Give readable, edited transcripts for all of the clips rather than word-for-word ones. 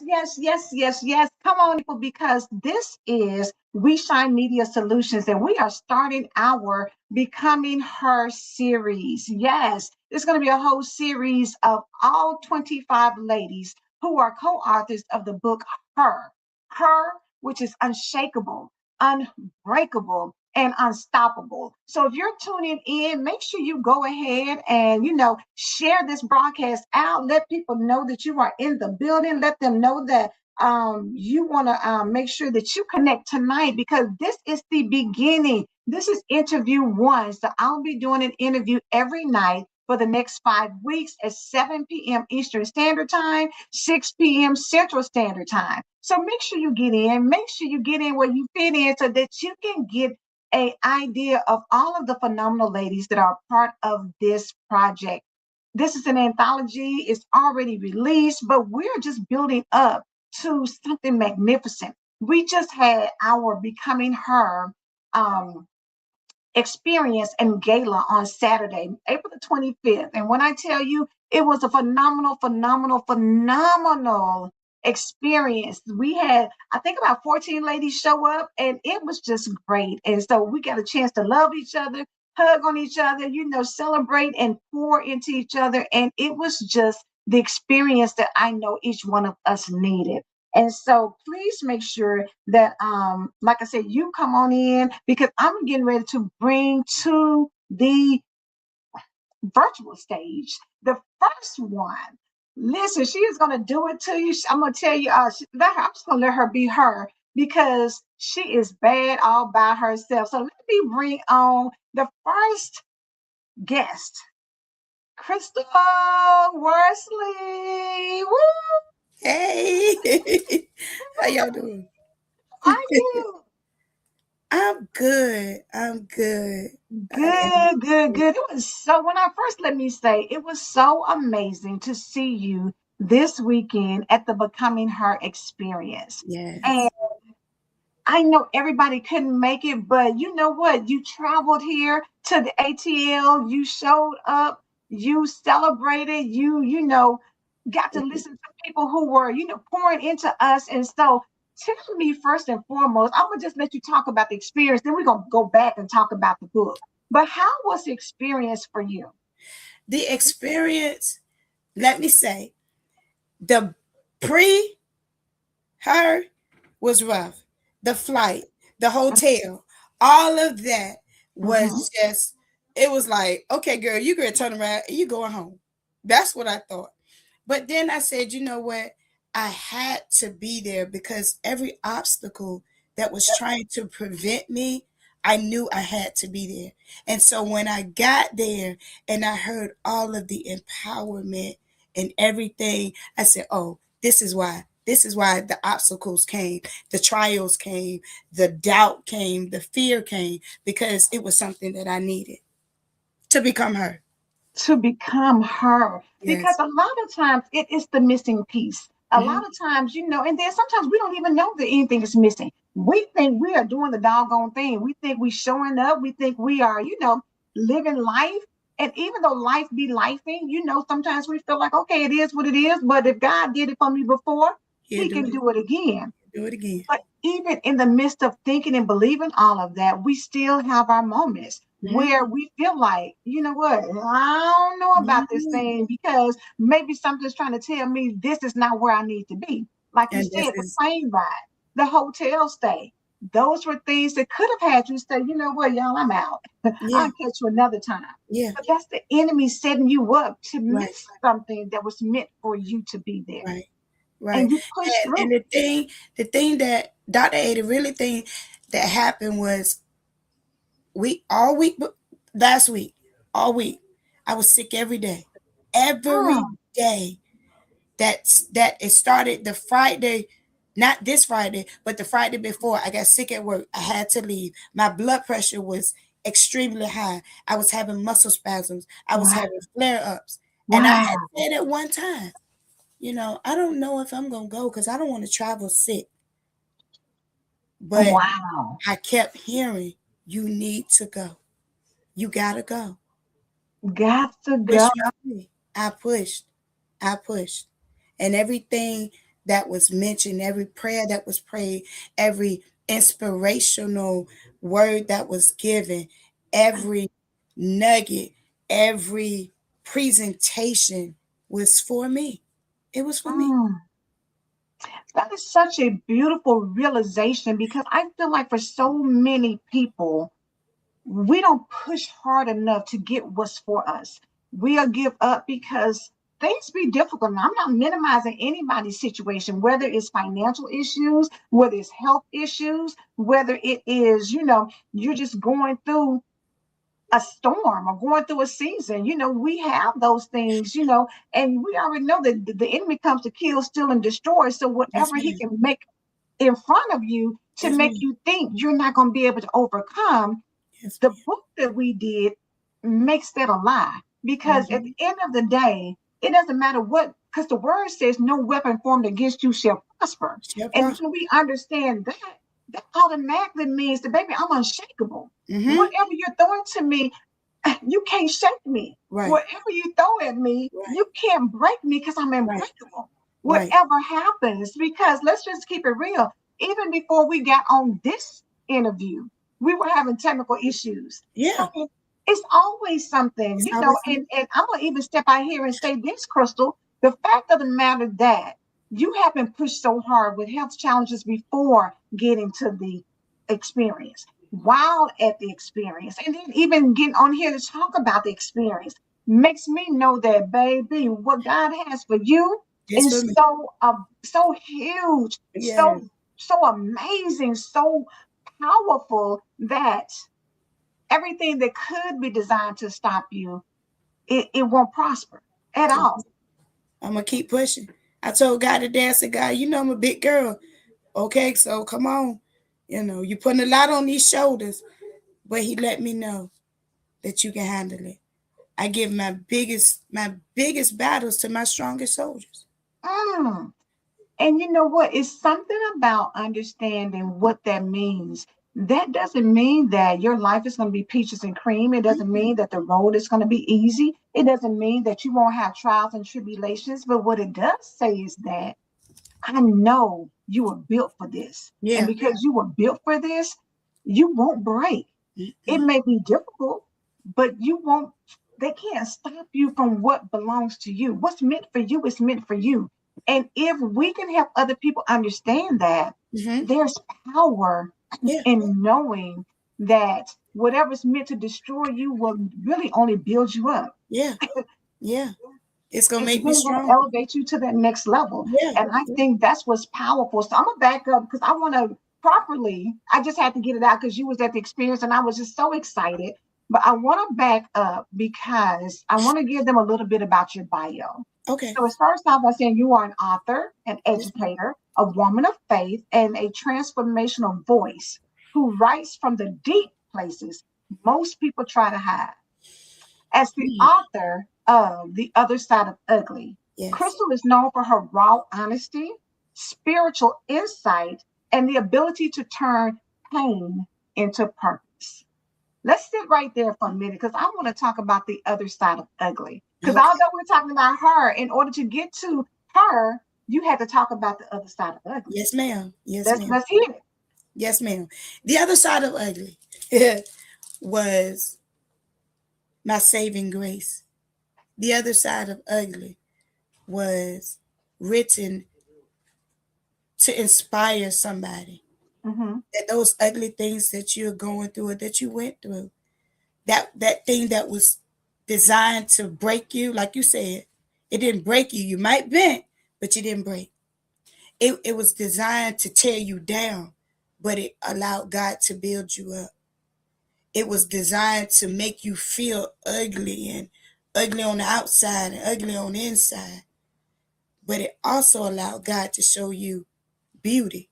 Yes. Come on, people, because this is We Shine Media Solutions, and we are starting our Becoming Her series. Yes, it's going to be a whole series of all 25 ladies who are co-authors of the book Her. Her, which is unshakable, unbreakable, and unstoppable. So if you're tuning in, make sure you go ahead and share this broadcast out. Let people know that you are in the building. Let them know that you want to make sure that you connect tonight, because this is the beginning. This is interview one. So I'll be doing an interview every night for the next 5 weeks at 7 p.m. Eastern Standard Time, 6 p.m. Central Standard Time. So make sure you get in. Make sure you get in where you fit in so that you can get an idea of all of the phenomenal ladies that are part of this project. This is an anthology. It's already released, but we're just building up to something magnificent. We just had our Becoming Her experience and gala on Saturday, April the 25th. And when I tell you, it was a phenomenal experience. We had, I think, about 14 ladies show up, and it was just great. And so we got a chance to love each other, hug on each other, celebrate and pour into each other. And it was just the experience that I know each one of us needed. And so please make sure that, like I said, you come on in, because I'm getting ready to bring to the virtual stage the first one. Listen, she is going to do it to you. I'm going to tell you, I'm just going to let her be her, because she is bad all by herself. So let me bring on the first guest, Christil Worsley. Woo! Hey, how y'all doing? Are you? I'm good. I'm good. I am. Good. It was so, when I first, let me say, it was so amazing to see you this weekend at the Becoming Her experience. And Yes. I know everybody couldn't make it, but you know what? You traveled here to the ATL, you showed up, you celebrated, got to listen to people who were, pouring into us. And so tell me, first and foremost, I'm gonna just let you talk about the experience, then we're gonna go back and talk about the book. But how was the experience for you? The experience, let me say, the pre her was rough. The flight, the hotel, all of that Mhm. was just, it was like, okay, girl, you gonna turn around and you going home. That's what I thought. But then I said, you know what? I had to be there because every obstacle that was trying to prevent me, I knew I had to be there. And so when I got there and I heard all of the empowerment and everything, I said, oh, this is why. This is why the obstacles came, the trials came, the doubt came, the fear came, because it was something that I needed to become her. To become her, because Yes. a lot of times it is the missing piece. A Hmm. lot of times, and then sometimes we don't even know that anything is missing. We think we are doing the doggone thing. We think we showing up. We think we are, living life. And even though life be lifing, sometimes we feel like, okay, it is what it is. But if God did it for me before, He'll he do can it. do it again. Do it again. But even in the midst of thinking and believing all of that, we still have our moments where we feel like, you know what, I don't know about this Mhm. thing, because maybe something's trying to tell me this is not where I need to be. Like you And this said, the is, plane ride, the hotel stay, those were things that could have had you say, you know what, y'all, I'm out. yeah, I'll catch you another time. yeah, But that's the enemy setting you up to right, miss something that was meant for you to be there. right, right. And you push And through. the thing that Dr. Ada really thing that happened was we all week last week, all week, I was sick every day. Every Mm. day. That it started the Friday, not this Friday, but the Friday before. I got sick at work. I had to leave. My blood pressure was extremely high. I was having muscle spasms. I was Wow. having flare ups. And I had Wow. said at one time, I don't know if I'm gonna go because I don't want to travel sick. But Wow. I kept hearing, you need to go. You gotta go. Got to go. Push me. I pushed. I pushed. And everything. that was mentioned, every prayer that was prayed, every inspirational word that was given, every nugget, every presentation was for me. It was for me. Mm. That is such a beautiful realization because I feel like for so many people, we don't push hard enough to get what's for us. We'll give up because things be difficult. And I'm not minimizing anybody's situation, whether it's financial issues, whether it's health issues, whether it is, you're just going through a storm or going through a season. We have those things, and we already know that the enemy comes to kill, steal, and destroy. So Yes, whatever he ma'am. can make in front of you to Yes, make ma'am. you think you're not going to be able to overcome, Yes, the book that we did makes that a lie. ma'am. Because at the Hmm. end of the day, it doesn't matter what, because the word says no weapon formed against you shall prosper. Shall And prosper. when we understand that, that automatically means that, baby, I'm unshakable. Hmm. Whatever you're throwing to me, you can't shake me. Right. Whatever you throw at me, Right. you can't break me because I'm Right. unbreakable. Right. Whatever happens, because let's just keep it real. Even before we got on this interview, we were having technical issues. Yeah. So it's always something, It's always and I'm gonna even step out here and say this, Christil. The fact of the matter that you have been pushed so hard with health challenges before getting to the experience, while at the experience, and then even getting on here to talk about the experience makes me know that, baby, what God has for you it's for is me. so huge, Yeah. so amazing, so powerful that everything that could be designed to stop you, it won't prosper at all. I'm gonna keep pushing. I told God today, I said, God, you know I'm a big girl. Okay, so come on. You're putting a lot on these shoulders. But he let me know that you can handle it. I give my biggest battles to my strongest soldiers. Mm. And you know what? It's something about understanding what that means. That doesn't mean that your life is going to be peaches and cream. It doesn't Mm-mm. mean that the road is going to be easy. It doesn't mean that you won't have trials and tribulations. But what it does say is that I know you were built for this. And Yeah. because you were built for this, you won't break. It Mm-mm. may be difficult, but you won't, they can't stop you from what belongs to you. What's meant for you is meant for you. And if we can help other people understand that, Mm-hmm. there's power Yeah. in knowing that whatever's meant to destroy you will really only build you up. Yeah. Yeah. It's gonna It's make me really going to stronger. elevate you to that next level. Yeah. And I think that's what's powerful. So I'm gonna back up because I want to properly, I just had to get it out because you was at the experience and I was just so excited. But I want to back up because I want to give them a little bit about your bio. Okay. So it starts off by saying you are an author, an Yes, ma'am. educator, a woman of faith, and a transformational voice who writes from the deep places most people try to hide. As the Mm. author of The Other Side of Ugly, Yes. Christil is known for her raw honesty, spiritual insight, and the ability to turn pain into purpose. Let's sit right there for a minute because I want to talk about The Other Side of Ugly. Because Okay. although we're talking about her, in order to get to her, you had to talk about The Other Side of Ugly. Yes, ma'am. Yes, Let's ma'am. let's hear it. Yes, ma'am. The other side of ugly was my saving grace. The other side of ugly was written to inspire somebody. Mm-hmm. That those ugly things that you're going through or that you went through, that thing that was designed to break you, like you said, it didn't break you. You might bend, but you didn't break. It was designed to tear you down, but it allowed God to build you up. It was designed to make you feel ugly and ugly on the outside and ugly on the inside. But it also allowed God to show you beauty,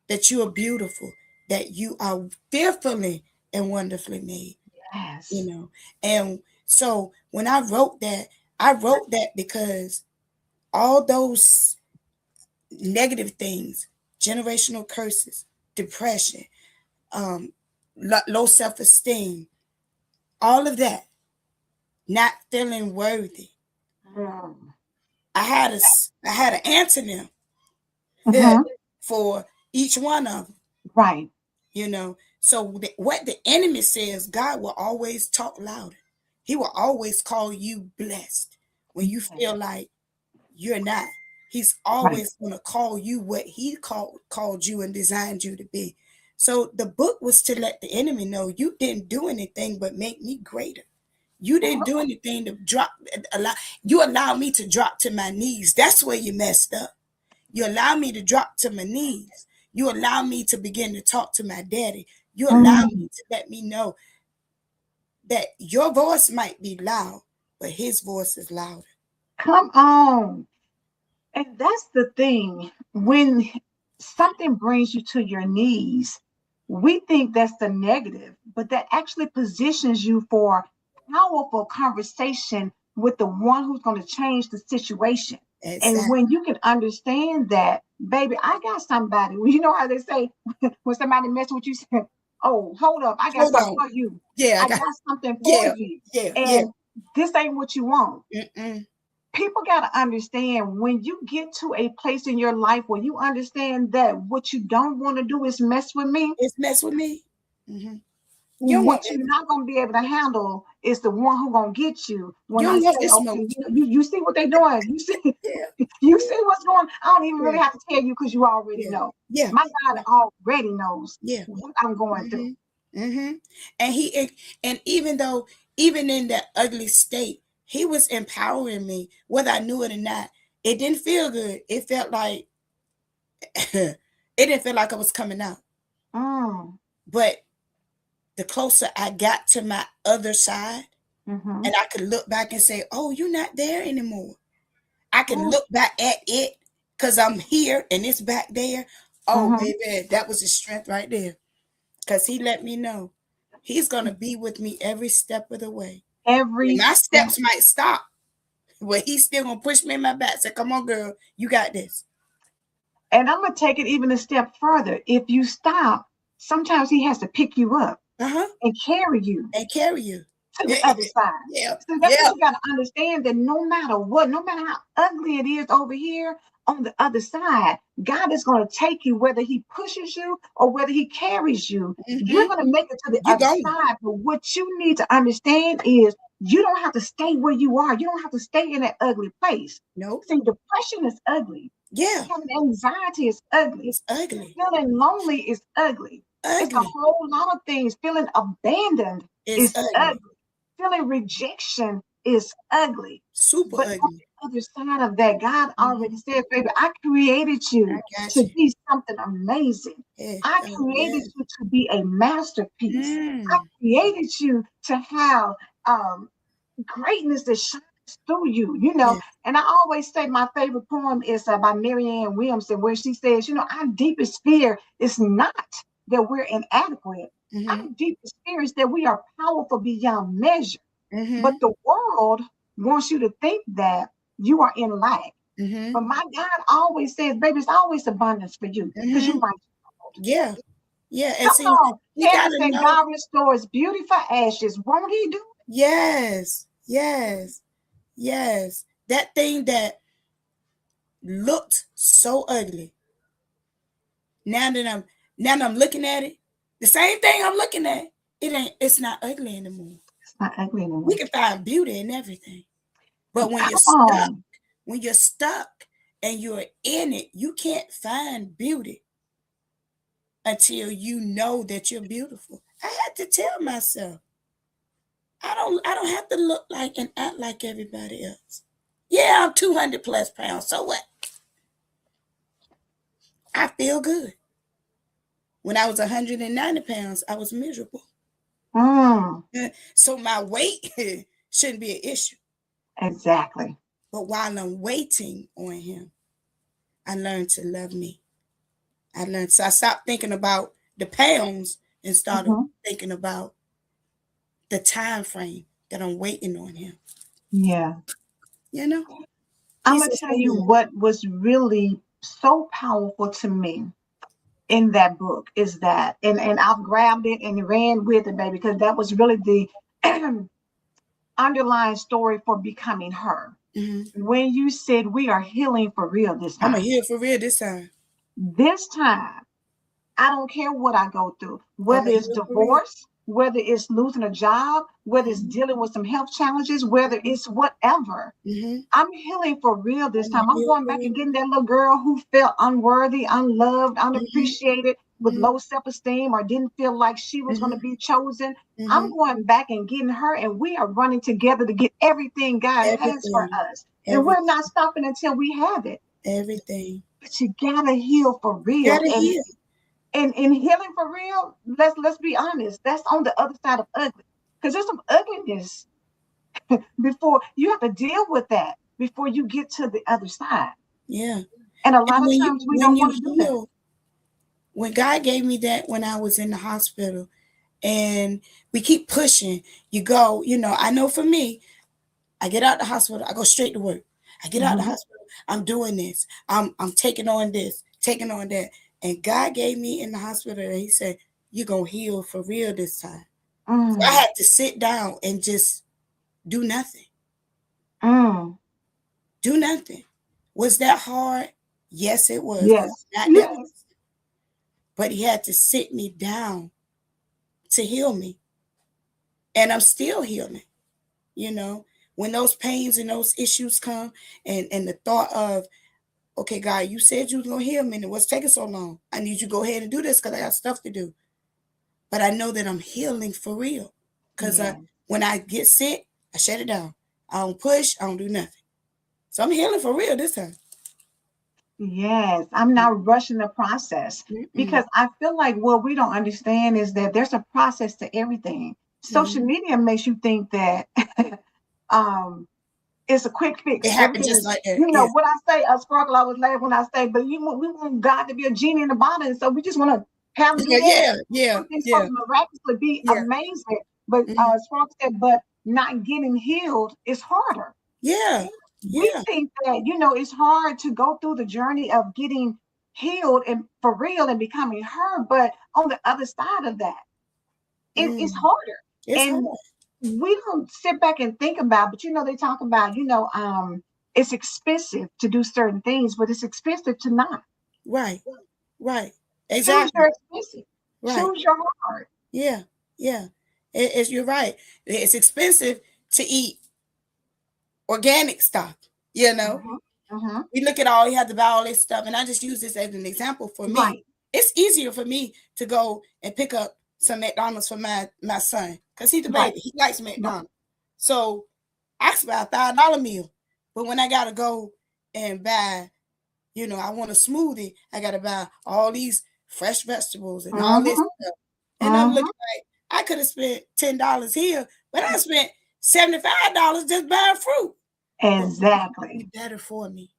that you are beautiful, that you are fearfully and wonderfully made, you Yes. know. And so when I wrote that because all those negative things, generational curses, depression, um, low self esteem, all of that, not feeling worthy. Mm. I had an antonym. Mm-hmm. for each one of them. Right. So what the enemy says, God will always talk louder. He will always call you blessed when you Yes. feel like you're not. He's Right. always going to call you what he called you and designed you to be. So the book was to let the enemy know you didn't do anything but make me greater. You didn't do anything to you allow me to drop to my knees. That's where you messed up. You allow me to drop to my knees. You allow me to begin to talk to my daddy. You allow Mm. me to let me know that your voice might be loud, but his voice is louder. Come on. And that's the thing. When something brings you to your knees, we think that's the negative, but that actually positions you for powerful conversation with the one who's going to change the situation. And Exactly. when you can understand that, baby, I got somebody. Well, you know how they say when somebody messes with you, say, oh, hold up, I got Hold something on. for you. Yeah, I I got. got something for Yeah, you. yeah. And this ain't what you want. Mm-mm. People got to understand when you get to a place in your life where you understand that what you don't want to do is mess with me, It's mess with me. Mm-hmm. You don't want what you're that. not going to be able to handle is the one who going to get you You when I don't want say, this okay, smoke. you see what they're doing, you see Yeah, you see what's going on. I don't even yeah, really have to tell you because you already yeah, know. yeah, My God already knows yeah. what I'm going through. Mm-hmm. And even though, even in that ugly state, he was empowering me, whether I knew it or not. It didn't feel good. It felt like it didn't feel like I was coming out. Mm, But the closer I got to my other side, mm-hmm. and I could look back and say, "Oh, you're not there anymore." I can Mm, look back at it because I'm here and it's back there. Oh, mm-hmm. baby, that was his strength right there. Because he let me know he's going to be with me every step of the way. Every My step. steps might stop, but he's still going to push me in my back. Say, come on, girl, you got this. And I'm going to take it even a step further. If you stop, sometimes he has to pick you up Uh huh. and carry you And carry you. to the other side. Yeah. So that's what Yeah. you got to understand that no matter what, no matter how ugly it is over here on the other side, God is going to take you whether he pushes you or whether he carries you. You're Mm-hmm. going to make it to the You other going. side. But what you need to understand is you don't have to stay where you are. You don't have to stay in that ugly place. Nope. See, depression is ugly. Yeah. Having anxiety is ugly. It's ugly. Feeling lonely is ugly. It's a Ugly. whole lot of things. Feeling abandoned It's is ugly. ugly. Feeling rejection is ugly. Super But on ugly. the other side of that, God already Mm-hmm. said, baby, I created I you got to you. be something amazing. Yeah. I Oh, created yeah. you to be a masterpiece. I Mm. created you to have greatness that shines through you, Yeah. And I always say my favorite poem is by Marianne Williamson, where she says, our deepest fear is not that we're inadequate. Mm-hmm. Our deepest fear is that we are powerful beyond measure. But Mm-hmm. the world wants you to think that you are in lack. Mm-hmm. But my God always says, baby, it's always abundance for you because Mm-hmm. you're my child. Yeah. Yeah. And Come see, on. we Kevin gotta said, know. God restores beauty for ashes. Won't he do Yes. Yes. Yes. That thing that looked so ugly. Now that I'm now that I'm looking at it, the same thing I'm looking at, it's not ugly anymore. It's not ugly We anymore. can find beauty in everything. But Come on. when you're stuck and you're in it, you can't find beauty until you know that you're beautiful. I had to tell myself, I don't have to look like and act like everybody else. Yeah, I'm 200 plus pounds. So what? I feel good. When I was 190 pounds, I was miserable. Mm, So my weight shouldn't be an issue. exactly. But while I'm waiting on him, I learned to love me. So I stopped thinking about the pounds and started Mhm. thinking about the time frame that I'm waiting on him. Yeah. You know, I'm he's going to just tell so you good. what was really so powerful to me in that book is that, and I've grabbed it and ran with it, baby, because that was really the underlying story for becoming her. Hmm. When you said we are healing for real this I'm a time. here for real this time. This time, I don't care what I go through, I'm whether a it's heal for real. divorce, whether it's losing a job, whether it's Mm-hmm. dealing with some health challenges, whether it's whatever. Mm-hmm. I'm healing for real this I'm a time. I'm heal going for back and real. getting that little girl who felt unworthy, unloved, Mm-hmm. unappreciated, with Mm-hmm. low self-esteem, or didn't feel like she was going to Mm-hmm. be chosen. I'm Mm-hmm. going back and getting her, and we are running together to get everything God has for Everything. us. And we're Everything. not stopping until we have it. Everything. But you gotta heal for You real. gotta heal. And in healing for real, let's be honest, that's on the other side of ugly. Because there's some ugliness before you have to deal with that before you get to the other side. Yeah. And a And lot of times we when don't you want to do that. heal, when God gave me that when I was in the hospital, and we keep pushing, you go, I know for me, I get out the hospital, I go straight to work. I get out the Mhm. hospital, I'm doing this. I'm taking on this, taking on that. And God gave me in the hospital and he said, you're gonna heal for real this time. So I Mm, had to sit down and just do nothing. mm. Do nothing. Was that hard? Yes, it was, because Yes. not that, Yes. but he had to sit me down to heal me. And I'm still healing, you know. When those pains and those issues come, and the thought of, okay, God, you said you was gonna heal me, and what's taking so long? I need you to go ahead and do this because I got stuff to do. But I know that I'm healing for real. Because Yeah. when I get sick, I shut it down. I don't push, I don't do nothing. So I'm healing for real this time. Yes. I'm not rushing the process Mm-mm. because I feel like what we don't understand is that there's a process to everything. Social Mm-hmm. media makes you think that um it's a quick It fix. happened Everything just is, like that. Yeah. what I say, a sparkle, I was laughing when I say, but we want God to be a genie in the bottle. And so we just want to have him do that. Yeah, yeah, Something's yeah, supposed to miraculously be yeah. amazing. But Mm-hmm. Sparkle said, but not getting healed is harder. Yeah, We yeah. think that, it's hard to go through the journey of getting healed and for real and becoming her. But on the other side of that, it's Mm. harder. It's hard. And we don't sit back and think about, but they talk about, it's expensive to do certain things, but it's expensive to not. Right, right. Choose Exactly. your expensive. Right. Choose your heart. Yeah, yeah. You're right. It's expensive to eat organic stuff. You know, Mm-hmm. Mm-hmm. we look at all you have to buy all this stuff, and I just use this as an example for me. Right. It's easier for me to go and pick up some McDonald's for my son because he's the Right. baby. He likes Right. McDonald's. So I can buy $5 meal, but when I gotta go and buy, I want a smoothie, I gotta buy all these fresh vegetables and all this Mm-hmm. stuff. And I'm looking Mm-hmm. like I could have spent $10 here, but I spent $75 just buying fruit. But it's gonna be Exactly. better for me.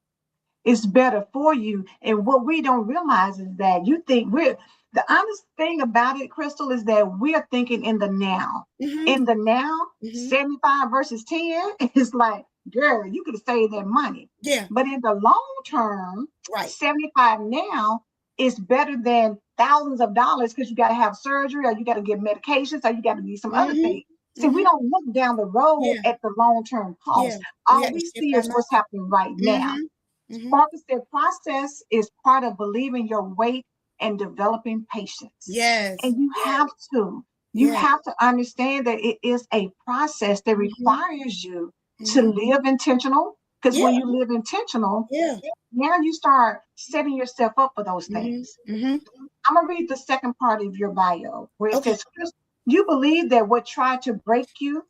It's better for you. And what we don't realize is that you think the honest thing about it, Christil, is that we're thinking in the now. Mm-hmm. In the now, Mm-hmm. 75 versus 10 is like, girl, you could have saved that money. Yeah. But in the long term, Right. 75 now is better than thousands of dollars because you got to have surgery or you got to get medications or you got to do some other Mm-hmm. things. See, we Mm-hmm. don't look down the road Yeah. at the long term Yeah. cost. We All had to we shift see our is mind. what's happening right now. Mm-hmm. Mm-hmm. Sparkle said process is part of believing your weight and developing patience. Yes. And you Yeah. have to. You Yeah. have to understand that it is a process that Mm-hmm. requires you to Mm-hmm. live intentional. Because Yeah. when you live intentional, Yeah. now you start setting yourself up for those Mm-hmm. things. Mm-hmm. I'm going to read the second part of your bio where it Okay. says, you believe that what tried to break you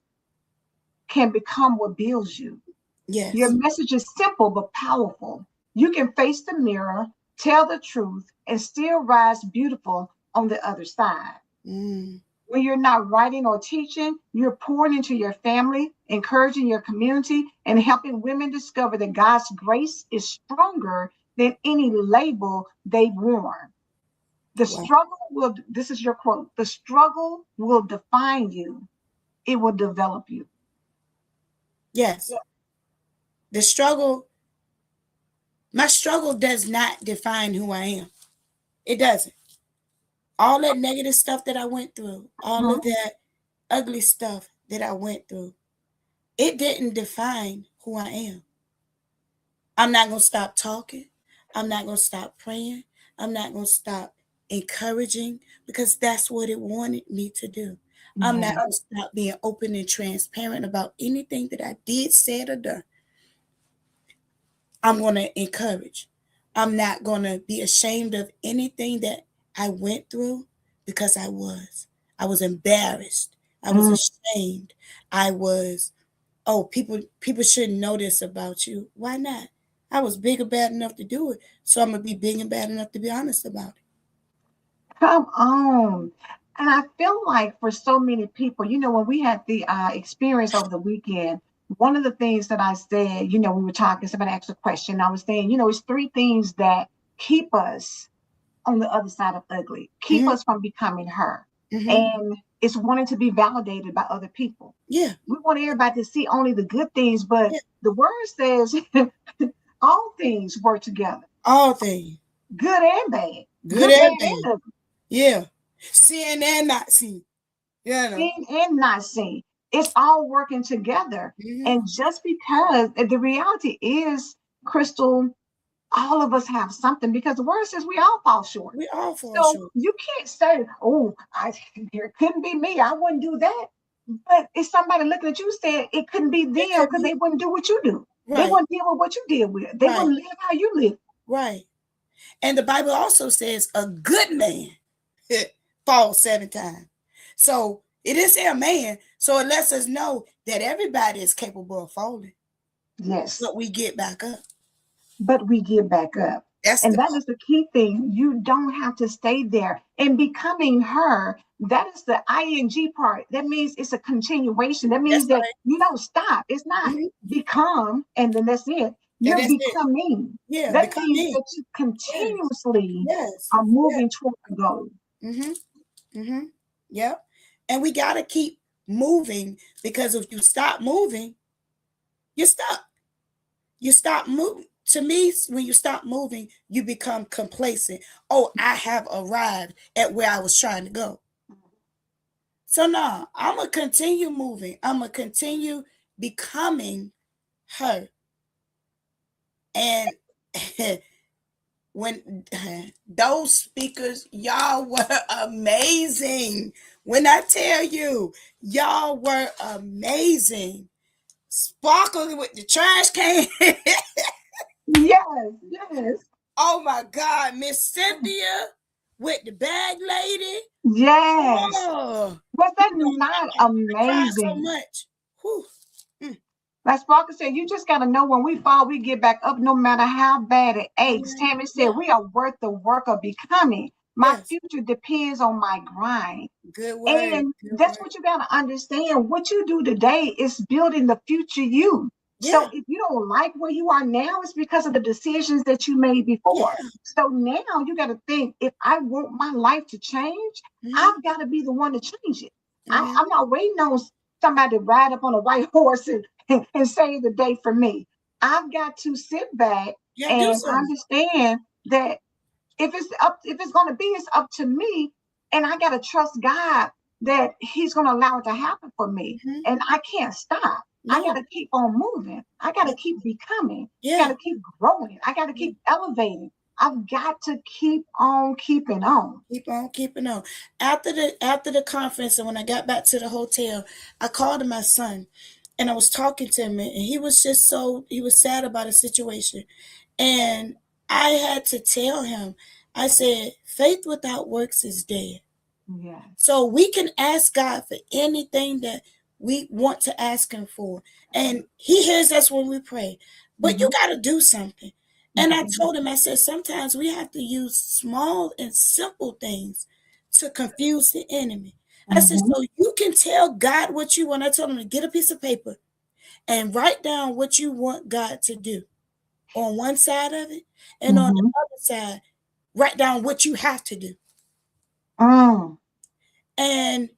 can become what builds you. Your Yes. message is simple but powerful. You can face the mirror, tell the truth, and still rise beautiful on the other side. Mm. When you're not writing or teaching, you're pouring into your family, encouraging your community, and helping women discover that God's grace is stronger than any label they've worn. The Wow. struggle will, this is your quote, the struggle will define you, it will develop you. Yes. The struggle, my struggle does not define who I am. It doesn't. All that negative stuff that I went through, all of Mhm. that ugly stuff that I went through, it didn't define who I am. I'm not going to stop talking. I'm not going to stop praying. I'm not going to stop encouraging because that's what it wanted me to do. I'm not Yes. going to stop being open and transparent about anything that I did, said, or done. I'm going to encourage. I'm not going to be ashamed of anything that I went through because I was. I was embarrassed. I was Mm. ashamed. I was, oh, people shouldn't know this about you. Why not? I was big and bad enough to do it. So I'm going to be big and bad enough to be honest about it. Come on. And I feel like for so many people, when we had the experience over the weekend, one of the things that I said, we were talking, somebody asked a question. I was saying, it's three things that keep us on the other side of ugly, keep Mm-hmm. us from becoming her. Mm-hmm. And it's wanting to be validated by other people. Yeah. We want everybody to see only the good things, but Yeah. the word says all things work together, All things. good and bad, Good good, bad, and bad. and ugly, Yeah. Seeing and not seeing. You know. seen and not seen. It's all working together. Mm-hmm. And just because the reality is, Christil, all of us have something because the word says we all fall short. We all fall So short. you can't say, "Oh, it couldn't be me. I wouldn't do that." But if somebody looking at you saying it couldn't be It them could because they be. wouldn't do what you do. They Right. wouldn't deal with what you deal with. They Right. wouldn't live how you live. Right. And the Bible also says a good man falls 7 times. So it is a man. So it lets us know that everybody is capable of falling, Yes. but we get back up. But we get back up. That's And the that is the key thing. You don't have to stay there. And becoming her, that is the ing part. That means it's a continuation. That that's means that right. you don't stop. It's not Mm-hmm. become and then that's it. And You're that's it. becoming. Yeah, That become means me. that you Yes. continuously Yes. are Yes. moving toward a goal. Mm-hmm. Mm-hmm. Yep. And we gotta keep moving because if you stop moving, you're stuck. You stop moving. To me, when you stop moving, you become complacent. Oh, I have arrived at where I was trying to go. So now I'm gonna continue moving. I'm gonna continue becoming her. And when those speakers, y'all were amazing. When I tell you, y'all were amazing. Sparkling with the trash can. Yes, yes, Oh my God, Miss Cynthia with the bag lady. yes. Oh, Was you that know, not I cried so amazing? much. Whew. Mm. Like Sparkle said, you just got to know when we fall, we get back up no matter how bad it aches. Yeah, Tammy said, yeah, we are worth the work of becoming. My yes. future depends on my grind. Good word. And Good that's word. what you got to understand. What you do today is building the future you. Yeah, So if you don't like where you are now, it's because of the decisions that you made before. yeah. So now you got to think if I want my life to change, Mm-hmm, I've got to be the one to change it. mm-hmm. I'm not waiting on somebody to ride up on a white horse and save the day for me. I've got to sit back Yeah, do and something. understand that if it's gonna be, it's up to me. And I gotta trust God that He's gonna allow it to happen for me. Mm-hmm. And I can't stop. I No. gotta keep on moving. I gotta keep becoming. I Yeah. gotta keep growing. I gotta keep elevating. I've got to keep on keeping on. Keep on keeping on. After the conference and when I got back to the hotel, I called my son and I was talking to him and he was just he was sad about a situation. And I had to tell him, I said, faith without works is dead. Yes. So we can ask God for anything that we want to ask Him for. And He hears us when we pray. But you Mm-hmm. got to do something. You And I gotta do told him, I said, sometimes we have to use small and simple things to confuse the enemy. I said, Mm-hmm. so you can tell God what you want. I told him to get a piece of paper and write down what you want God to do on one side of it. And on the Mm-hmm. other side, write down what you have to do. Mm. And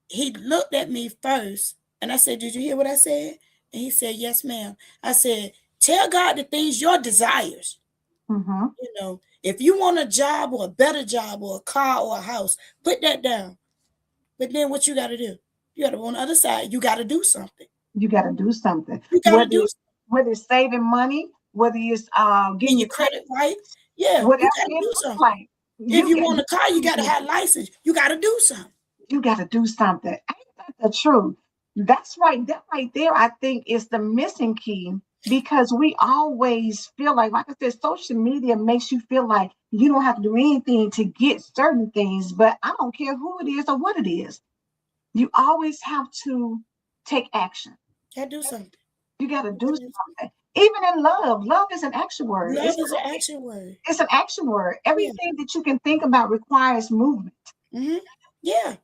he looked at me first and I said, did you hear what I said? And he said, yes, ma'am. I said, tell God the things, your desires. Mm-hmm. You know, if you want a job or a better job or a car or a house, put that down. But then what you got to do? You got to, on the other side, you got to do something. You gotta do something. You got to Whether do whether it's saving money, whether it's getting getting your your credit credit right. Yeah, you Whatever got to it do looks something. like. If you want You a car, you got to have license. You got to do something. you got to do something. Ain't that the truth? That's right. That right there, I think, is the missing key because we always feel like I said, social media makes you feel like you don't have to do anything to get certain things. But I don't care who it is or what it is. You always have to take action. Got to do something. You got to do something. Even in love is an action word. Love is an action word. It's an action word. Yeah. Everything that you can think about requires movement. Mm-hmm. Yeah.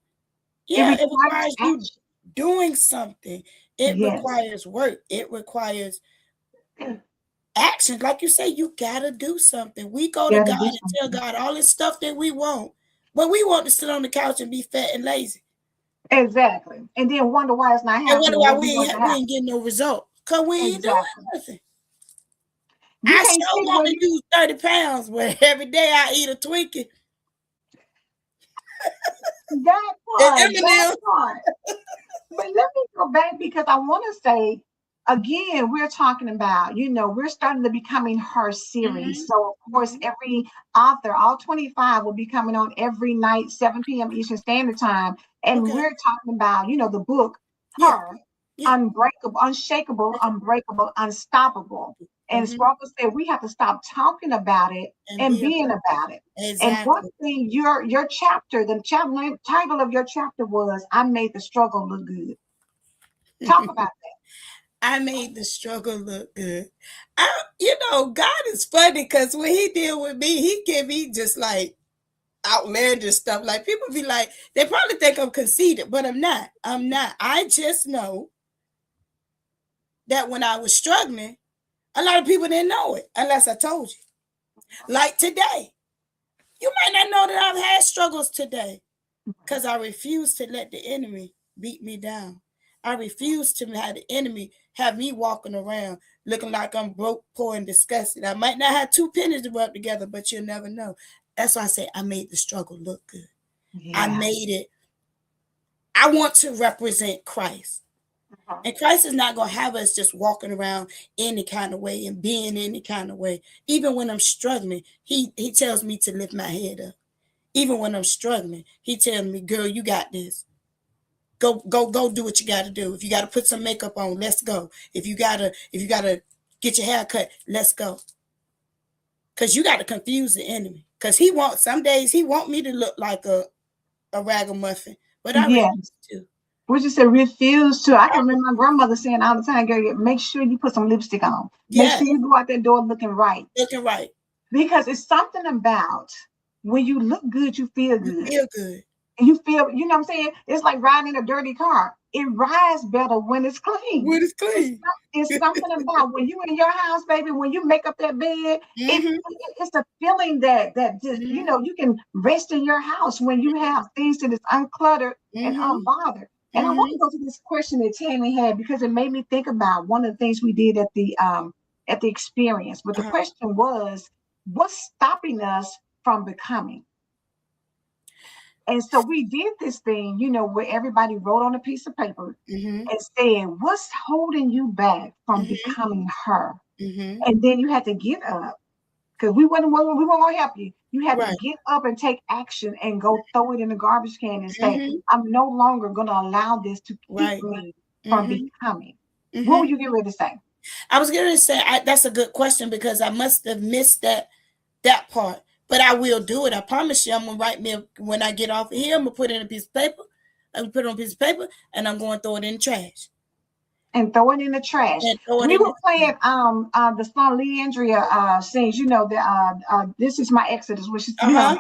It Yeah. It requires requires you action. doing something. It Yes. requires work. It requires actions. Like you say, you got to do something. We go You to got to God do and tell something. God all this stuff that we want, but we want to sit on the couch and be fat and lazy. Exactly. And then wonder why it's not And wonder happening why when we want it to we happen. ain't getting no result. Because we ain't doing Exactly. nothing. You I can't sure sit want where to you lose 30 pounds, but every day I eat a Twinkie that and part, that M&M. part. But let me go back because I want to say again, we're talking about, we're starting the Becoming Her series. So of course, Mm-hmm. every author, all 25, will be coming on every night, 7 p.m. Eastern Standard Time. And Okay. we're talking about, the book, Yeah. Her, Yeah. Unbreakable, Unshakable, Unbreakable, Unstoppable. And as Mm-hmm. Robert said, we have to stop talking about it And and be being about about it. it. And one Exactly. thing, your chapter, the chapter title of your chapter was "I Made the Struggle Look Good." Talk about I made the struggle look good. God is funny because when he deal with me, he give me just like outlandish stuff. Like people be like, they probably think I'm conceited, but I'm not. I'm not. I just know that when I was struggling, a lot of people didn't know it unless I told you. Like today, you might not know that I've had struggles today because I refuse to let the enemy beat me down. I refuse to have the enemy have me walking around looking like I'm broke, poor, and disgusted. I might not have two pennies to rub together, but you'll never know. That's why I say I made the struggle look good. it. I Yeah. made it. I want to represent Christ. Uh-huh. And Christ is not going to have us just walking around any kind of way and being any kind of way. Even when I'm struggling, he tells me to lift my head up. Even when I'm struggling, he tells me, girl, you got this. Go do what you got to do. If you got to put some makeup on, let's go. If you gotta get your hair cut, let's go. Cause you got to confuse the enemy. Cause some days he want me to look like a ragamuffin, but I Yeah. refuse to. We just said refuse to. I can remember my grandmother saying all the time, girl, make sure you put some lipstick on. Make Yeah, sure you go out that door looking right. looking right. Because it's something about when you look good, you feel You good. feel good. And you feel, what I'm saying? It's like riding a dirty car. It rides better when it's clean. When it's clean. It's something about when you in your house, baby, when you make up that bed, Mm-hmm. it's a feeling that just, Mm-hmm. you can rest in your house when you have things that is uncluttered and Mm-hmm. unbothered. And I want Mm-hmm. to go to this question that Tammy had because it made me think about one of the things we did at the experience. But the Uh-huh. question was, what's stopping us from becoming? And so we did this thing, where everybody wrote on a piece of paper Mm-hmm. and said, what's holding you back from Mm-hmm. becoming her? Mm-hmm. And then you had to get up because we weren't going to help you. You had to Right. get up and take action and go throw it in the garbage can and say, Mm-hmm. I'm no longer going to allow this to keep Right. me from Mm-hmm. becoming. What Mm-hmm. would you get ready to say? I was going to say that's a good question because I must have missed that part. But I will do it. I promise you. I'm gonna write me when I get off of here. I'm gonna put it in a piece of paper. I'm gonna put it on a piece of paper, and I'm going to throw it in the trash. And throw it in the trash. And throw it We in were the playing the song Lee Andrea sings, this is my Exodus, which is, uh-huh.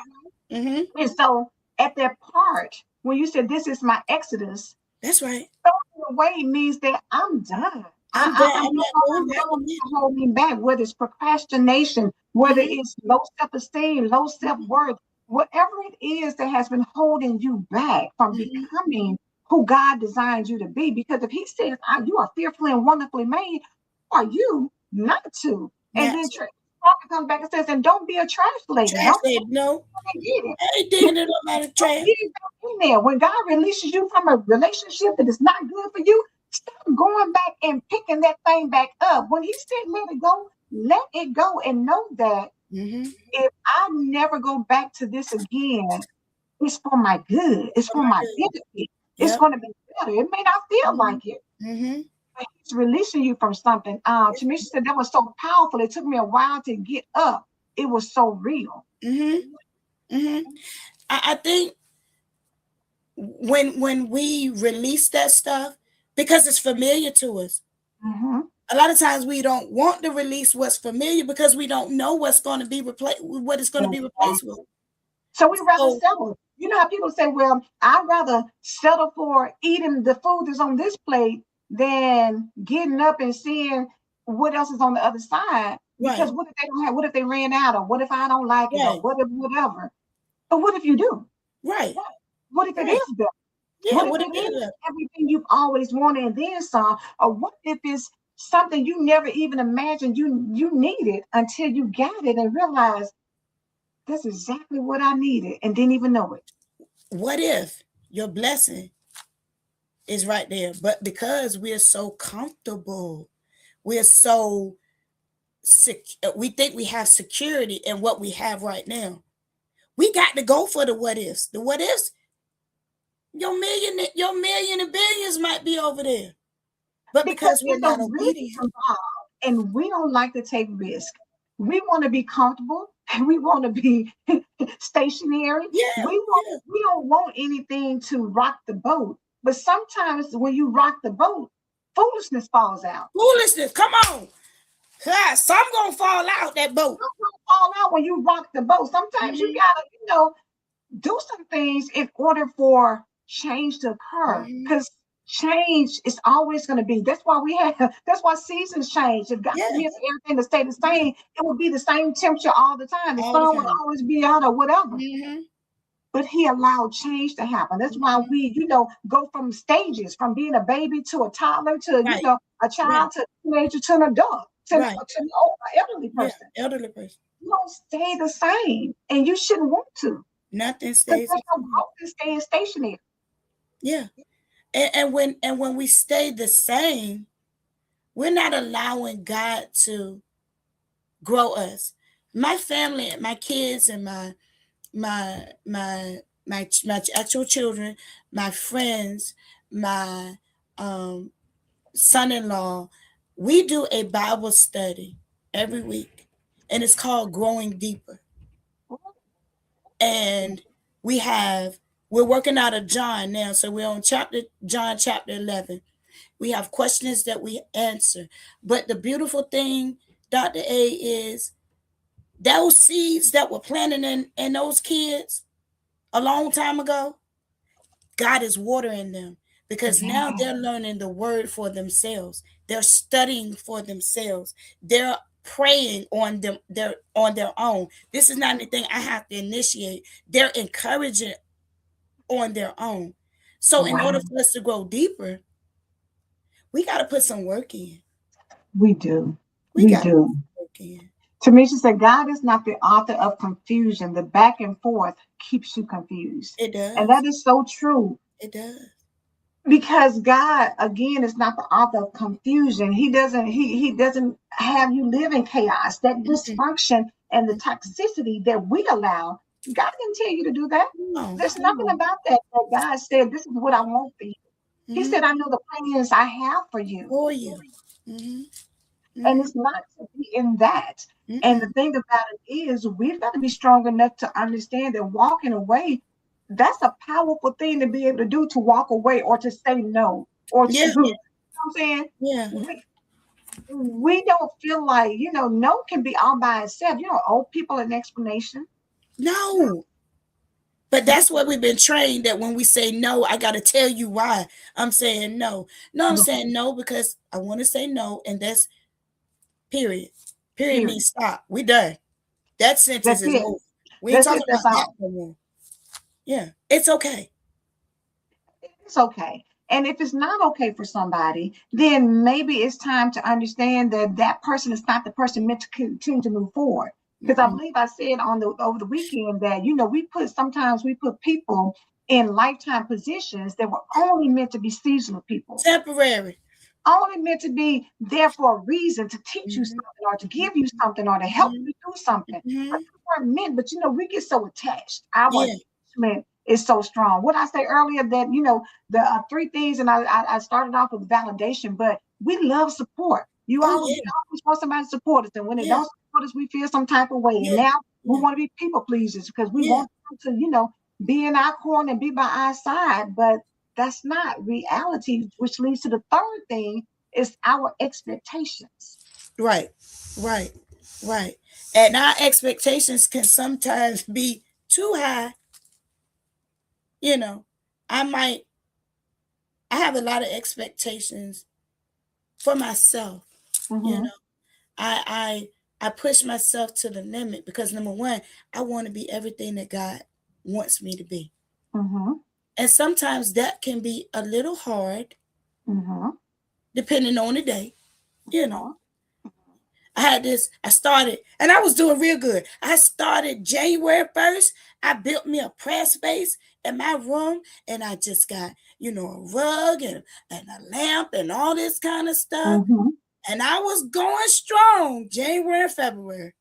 Mm-hmm. and so at that part, when you said this is my Exodus, That's right. throwing it away means that I'm done. I'm done. I'm I'm no not longer going back allowing in it it. to hold me back, whether it's procrastination, whether Mm-hmm. it's low self-esteem, low self-worth, whatever it is that has been holding you back from Mm-hmm. becoming who God designed you to be. Because if He says you are fearfully and wonderfully made, who are you not to? And Not then to Prophet comes back and says, and don't be a trash lady. trash Don't lady. No, get it. I ain't digging it up out of Don't trash. get it back in there. When God releases you from a relationship that is not good for you, stop going back and picking that thing back up. When He said let it go and know that If I never go back to this again, it's for my good. It's Oh for my my God. benefit. It's Yep. going to be better. It may not feel Mm-hmm. like it, Mm-hmm. but he's releasing you from something. Yes. Tamisha said that was so powerful. It took me a while to get up. It was so real. Mm-hmm. Mm-hmm. I think when we release that stuff, because it's familiar to us, Mm-hmm. a lot of times we don't want to release what's familiar because we don't know what's going to be replaced, what it's going to be replaced with. So we rather So settle. You know how people say, well, I'd rather settle for eating the food that's on this plate than getting up and seeing what else is on the other side. Because right, what if they don't have, what if they ran out, or what if I don't like it, or right, what if whatever? But what if you do? right, What if it right. is better? Yeah, What if what it it is is? everything you've always wanted and then some? Or what if it's something you never even imagined you needed until you got it and realized that's exactly what I needed and didn't even know it. What if your blessing is right there? But because we're so comfortable, we're so we think we have security in what we have right now. We got to go for the what ifs. The what ifs, your million and billions might be over there. But Because because we're it's a not risk obedient. involved and we don't like to take risk. We want to be comfortable and we want to be stationary. Yeah, yeah. We don't want anything to rock the boat. But sometimes when you rock the boat, foolishness falls out. Foolishness. Come on. God, some gonna fall out that boat. Some gonna fall out when you rock the boat. Sometimes you Mm-hmm. gotta, do some things in order for change to occur. Mm-hmm. Because change is always going to be. That's why that's why seasons change. If God Yeah, meant for everything to stay the yeah. same, it would be the same temperature all the time. The All the sun would time. always be out or whatever. Mm-hmm. But he allowed change to happen. That's why Mm-hmm. we, go from stages, from being a baby to a toddler to, Right, a right, child to a teenager to an adult right. to an elderly Yeah, person. elderly person. You don't stay the same, and you shouldn't want to. Nothing Because stays there's the no same. growth in staying stationary. Yeah. And when we stay the same, we're not allowing God to grow us. My family, my kids, and my my my actual children, my friends, my um son-in-law, we do a Bible study every week, and it's called Growing Deeper. And we have we're working out of John now, so we're on John chapter 11. We have questions that we answer. But the beautiful thing, Dr. A, is those seeds that were planted in those kids a long time ago, God is watering them because now Yeah. they're learning the word for themselves. They're studying for themselves. They're praying on their own. This is not anything I have to initiate. They're encouraging on their own. So in order Wow. for us to grow deeper, we got to put some work in. We do. We We got to put do. some work in. Tamisha said, God is not the author of confusion. The back and forth keeps you confused. It And does. that is so true It does. because God, again, is not the author of confusion. He doesn't have you live in chaos, that Mm-mm. dysfunction and the toxicity that we allow. God didn't tell you to do that. No, There's nothing no. about that God said, this is what I want for you. He Mm-hmm. said, I know the plans I have for you. For you. Mm-hmm. And Mm-hmm. it's not to be in that. And Mm-mm. the thing about it is, we've got to be strong enough to understand that walking away, that's a powerful thing to be able to do, to walk away or to say no or to, Yeah, you know what I'm saying? yeah. We don't feel like, no can be all by itself. You don't owe people an explanation. No. But that's what we've been trained that when we say no, I got to tell you why I'm saying no. No, I'm saying no because I want to say no, and that's period. Period Period. means stop. We done. That That's sentence is it. over. We ain't That's talking it. That's about that all. no more. Yeah, it's okay. It's okay. And if it's not okay for somebody, then maybe it's time to understand that that person is not the person meant to continue to move forward. Because I Mm-mm. believe I said over the weekend that sometimes we put people in lifetime positions that were only meant to be seasonal people. Temporary. only meant to be there for a reason, to teach you something or to give you something or to help you do something. But they weren't meant. But we get so attached. Our Yeah. attachment is so strong. What I say earlier that the three things, and I started off with validation, but we love support. We Oh yeah. always want somebody to support us, and when they Yeah. don't support us, we feel some type of way. And Yeah. now we Yeah. want to be people pleasers because we Yeah. want them to be in our corner and be by our side. But that's not reality, which leads to the third thing is our expectations. Right. Right. Right. And our expectations can sometimes be too high. You know, I might I have a lot of expectations for myself. You Mm-hmm. know, I push myself to the limit because number one, I want to be everything that God wants me to be. Mm-hmm. And sometimes that can be a little hard Mm-hmm. depending on the day, you know. Uh-huh. I started, and I was doing real good. I started January 1st. I built me a prayer space in my room, and I just got, a rug and a lamp and all this kind of stuff. Mm-hmm. And I was going strong January and February,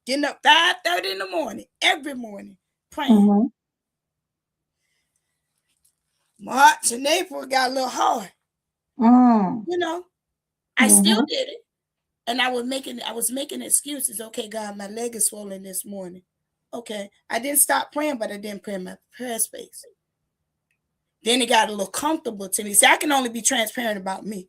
getting up 5:30 in the morning, every morning, praying. Mm-hmm. March and April got a little hard, Mm. you know. I still Mm-hmm. did it. And I was making excuses. Okay, God, my leg is swollen this morning. Okay. I didn't stop praying, but I didn't pray in my prayer space. Then it got a little comfortable to me. See, I can only be transparent about me.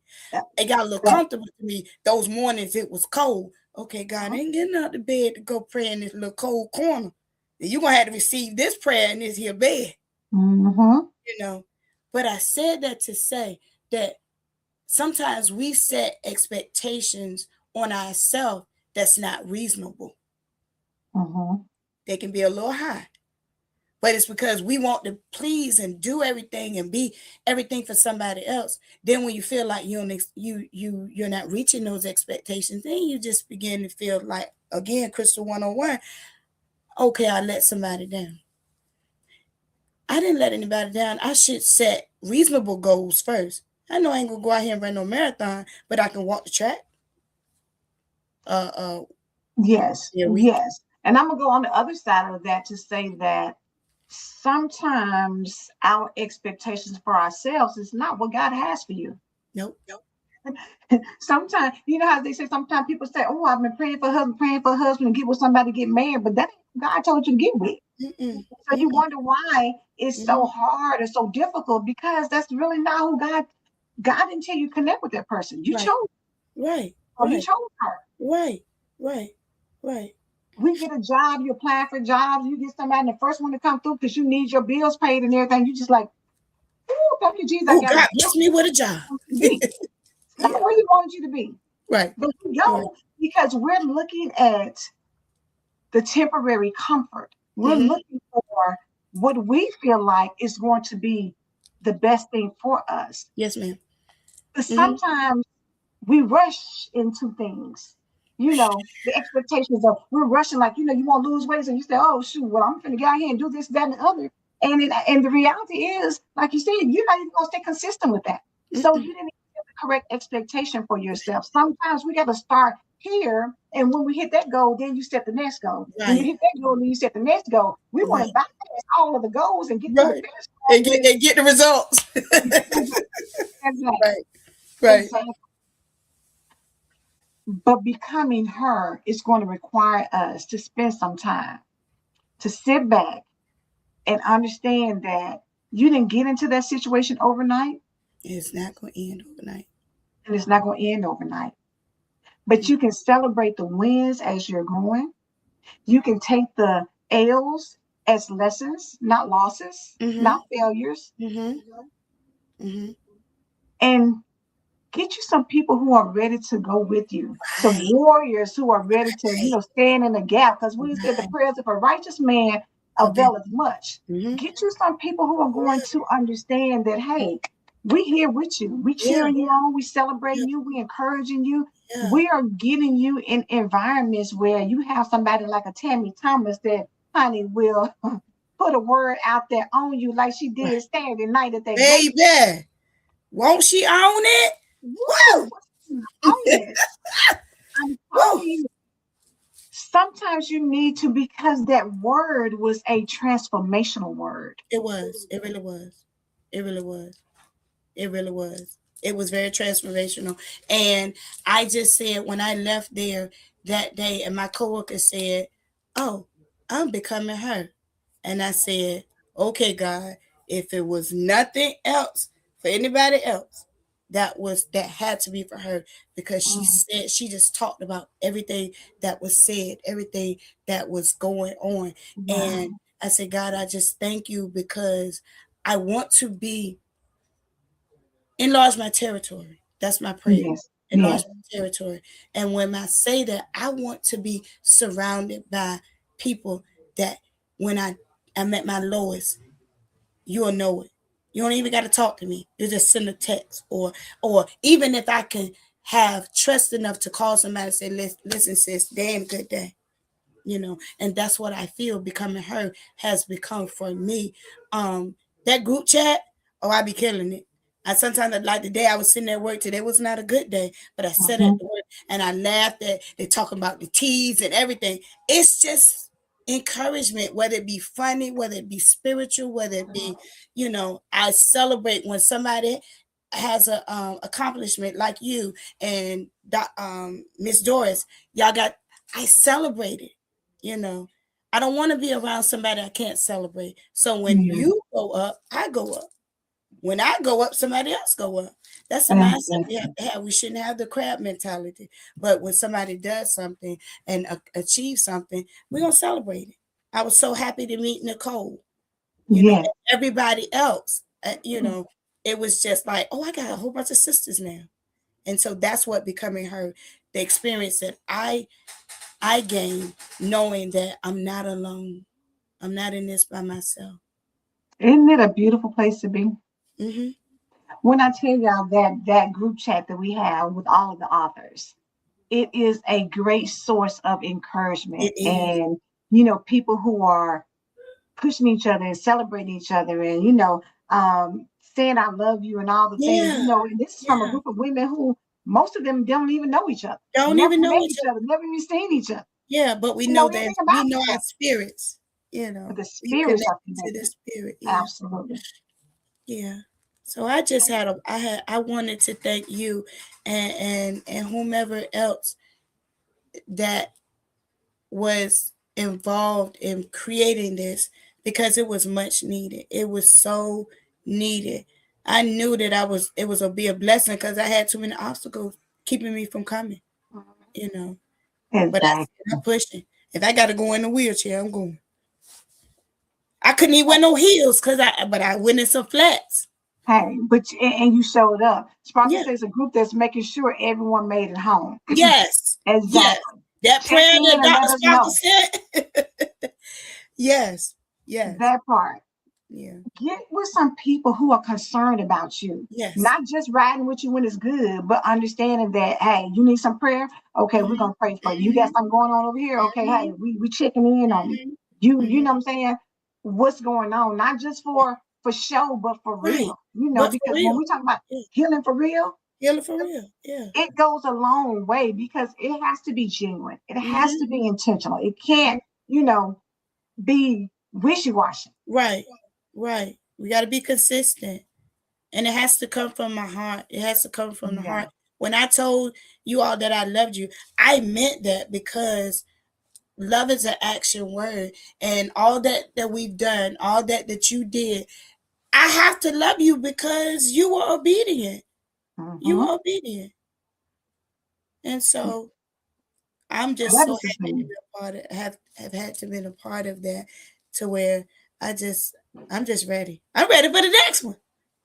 It got a little Right. comfortable to me. Those mornings it was cold. Okay, God, I ain't getting out of bed to go pray in this little cold corner. You're going to have to receive this prayer in this here bed. Mm-hmm. But I said that to say that sometimes we set expectations on ourselves that's not reasonable. Mm-hmm. They can be a little high, but it's because we want to please and do everything and be everything for somebody else. Then when you feel like you're not reaching those expectations, then you just begin to feel like, again, Christil 101, okay, I let somebody down. I didn't let anybody down. I should set reasonable goals first. I know I ain't gonna go out here and run no marathon, but I can walk the track. Yes. Yeah, week. Yes. And I'm gonna go on the other side of that to say that sometimes our expectations for ourselves is not what God has for you. Nope. Sometimes, how they say, sometimes people say, oh, I've been praying for a husband to get with somebody to get married, but that ain't God told you to get with. Mm-mm. So you wonder why it's so Mm-mm. hard or so difficult, because that's really not who God didn't tell you to connect with that person. You Right. chose, Right. or you Right. chose her. Right. Right. Right. We get a job, you apply for jobs, you get somebody, the first one to come through because you need your bills paid and everything. You just like, oh, thank you, Jesus, I Oh, got a God job. bless me with a job. It's not where He wants you to be. Right. But we Right. don't, because we're looking at the temporary comfort. We're Mm-hmm. looking for what we feel like is going to be the best thing for us. Yes, ma'am. But Mm-hmm. sometimes we rush into things. The expectations of, we're rushing, like, you want to lose weight. So you say, oh, shoot, well, I'm going to get out here and do this, that, and the other. And the reality is, like you said, you're not even going to stay consistent with that. So Mm-mm. you didn't set the correct expectation for yourself. Sometimes we got to start here. And when we hit that goal, then you set the next goal. When you Right. hit that goal, then you set the next goal. We want Right. to bypass all of the goals and get to a Right. finish And line get the results. Exactly. Right. Right. Exactly. But becoming her is going to require us to spend some time to sit back and understand that you didn't get into that situation overnight, It's not going to end overnight. and it's not going to end overnight. But you can celebrate the wins as you're going. You can take the L's as lessons, not losses, Mm-hmm. not failures, Mm-hmm. Mm-hmm. and get you some people who are ready to go with you, some Right. warriors who are ready to, Right. stand in the gap. Because we said the Right. prayers of a righteous man Okay. availeth much. Mm-hmm. Get you some people who are going to understand that, hey, we here with you. We Yeah. cheering you on. We Yeah. celebrating you. We encouraging you. Yeah. We are getting you in environments where you have somebody like a Tammy Thomas that, honey, will put a word out there on you like she did Right. Saturday night at that game. Baby, won't she own it? Woo! Woo! On it. I'm telling Woo! you, sometimes you need to, because that word was a transformational word. It was. It really was. It really was. It really was. It was very transformational. And I just said when I left there that day, and my coworker said, "Oh, I'm becoming her." And I said, "Okay, God, if it was nothing else for anybody else, that had to be for her, because she Mm, said, she just talked about everything that was said, everything that was going on." And wow. I said, "God, I just thank you, because I want to be, enlarge my territory." That's my prayer. Yes. Enlarge Yes. my territory. And when I say that, I want to be surrounded by people that when I'm at my lowest, you'll know it. You don't even got to talk to me. You just send a text, or even if I can have trust enough to call somebody and say, "Listen, sis, damn good day." And that's what I feel becoming her has become for me. That group chat, oh, I be killing it. I sometimes, like the day I was sitting at work today, was not a good day, but I sat at Hmm. the work and I laughed at they talking about the teas and everything. It's just encouragement, whether it be funny, whether it be spiritual, whether it be, I celebrate when somebody has a accomplishment like you and Miss Doris. Y'all got, I celebrate it. you know I don't want to be around somebody I can't celebrate. So when Yeah. you go up, I go up. When I go up, somebody else go up. That's the mindset we have Exactly. to have. We shouldn't have the crab mentality. But when somebody does something and achieve something, we're going to celebrate it. I was so happy to meet Nicole, Yes. and everybody else. It was just like, oh, I got a whole bunch of sisters now. And so that's what becoming her, the experience that I gained, knowing that I'm not alone. I'm not in this by myself. Isn't it a beautiful place to be? Hmm. When I tell y'all that group chat that we have with all of the authors, it is a great source of encouragement. It is. And, people who are pushing each other and celebrating each other and, saying I love you and all the things, Yeah, and this is from a yeah. group of women who most of them don't even know each other, Don't never even know met each each other. other, never even seen each other, Yeah, but we know know that anything about we know each our other. spirits. But the We spirits are connected to the connected. spirit. Yeah, Absolutely. yeah. So I just I wanted to thank you and whomever else that was involved in creating this, because it was much needed. It was so needed. I knew that it was a be a blessing, because I had too many obstacles keeping me from coming, you know. But I said, Exactly. I'm pushing. If I got to go in a wheelchair, I'm going. I couldn't even wear no heels, but I went in some flats. Hey, but and you showed up. Sparkle Yeah. says a group that's making sure everyone made it home. Yes. Yes. Exactly. That Check prayer in that and let Dr. us Sparkle know said. Yes. Yes. that part. Yeah. Get with some people who are concerned about you, Yes. not just riding with you when it's good, but understanding that, hey, you need some prayer. Okay, we're Mm-hmm. gonna pray for you. You got Mm-hmm. something going on over here. Okay, hey, we checking in on you. You Mm-hmm. know what I'm saying? What's going on? Not just for show, but for Right. real. But for Because when real. we talk about Yeah. healing for real, Healing for real. Yeah. it goes a long way because it has to be genuine. It has Mm-hmm. to be intentional. It can't, you know, be wishy-washy. Right. Right. We got to be consistent. And it has to come from my heart. It has to come from the Yeah. heart. When I told you all that I loved you, I meant that, because love is an action word. And all that we've done, all that you did, I have to love you because you were obedient. You Mm-hmm. were obedient. And so I'm just That so is the happy to thing. be a part of, have had to be a part of that, to where I just I'm just ready. I'm ready for the next one.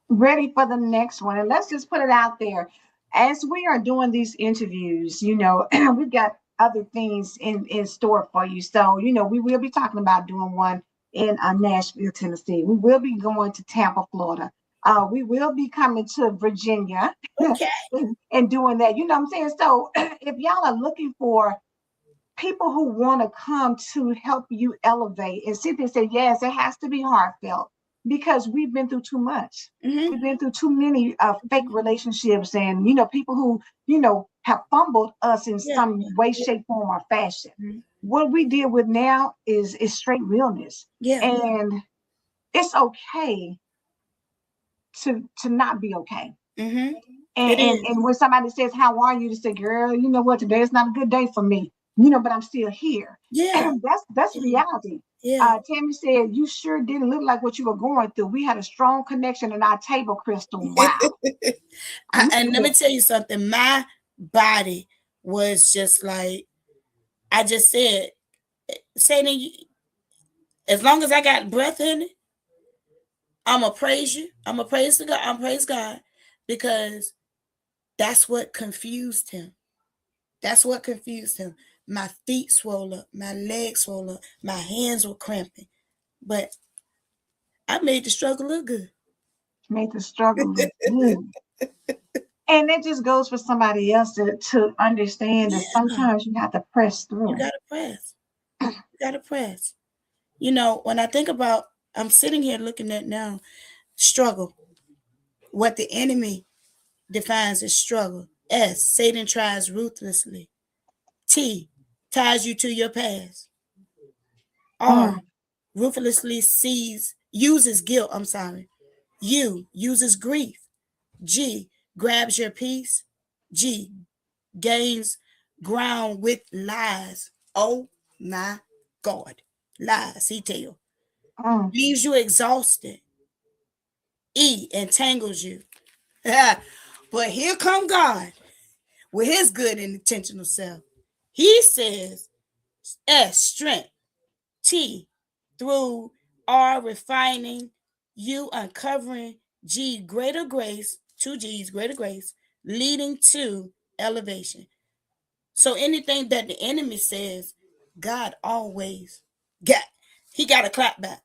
Ready for the next one. And let's just put it out there. As we are doing these interviews, we've got other things in store for you. So, we will be talking about doing one in Nashville, Tennessee. We will be going to Tampa, Florida. We will be coming to Virginia Okay. and doing that. You know what I'm saying? So, if y'all are looking for people who want to come to help you elevate, and Cynthia said, yes, it has to be heartfelt. because we've been through too much. Mm-hmm. We've been through too many fake relationships, and people who have fumbled us in Yeah. some way, shape, form, or fashion. Mm-hmm. What we deal with now is straight realness, Yeah. and it's okay to not be okay. Mm-hmm. And, It and is. and when somebody says, "How are you?" to say, "Girl, you know what? Today is not a good day for me." But I'm still here. Yeah. And that's It is. reality. Yeah. Tammy said, "You sure didn't look like what you were going through. We had a strong connection in our table, Christil." Wow. And let me tell you something. My body was just like, I just said, Satan, as long as I got breath in it, I'm going to praise you. I'm going to praise God. I'm praise God, because that's what confused him. That's what confused him. My feet swole up. My legs swole up. My hands were cramping. But I made the struggle look good. Made the struggle look good. And it just goes for somebody else to understand that Yeah. sometimes you have to press You through. got to press. You got to press. When I think about, I'm sitting here looking at now, struggle. What the enemy defines as struggle. S, Satan tries ruthlessly. T, ties you to your past. R, Mm, ruthlessly uses guilt. I'm sorry. U, uses grief. G, grabs your peace. G, gains ground with lies. Oh my God. Lies, he tell. mm. Leaves you exhausted. E, entangles you. But here come God with his good and intentional self. He says, S, strength. T, through R, refining. U, uncovering. G, greater grace. Two G's, greater grace, leading to elevation. So anything that the enemy says, God always got. He got a clap back.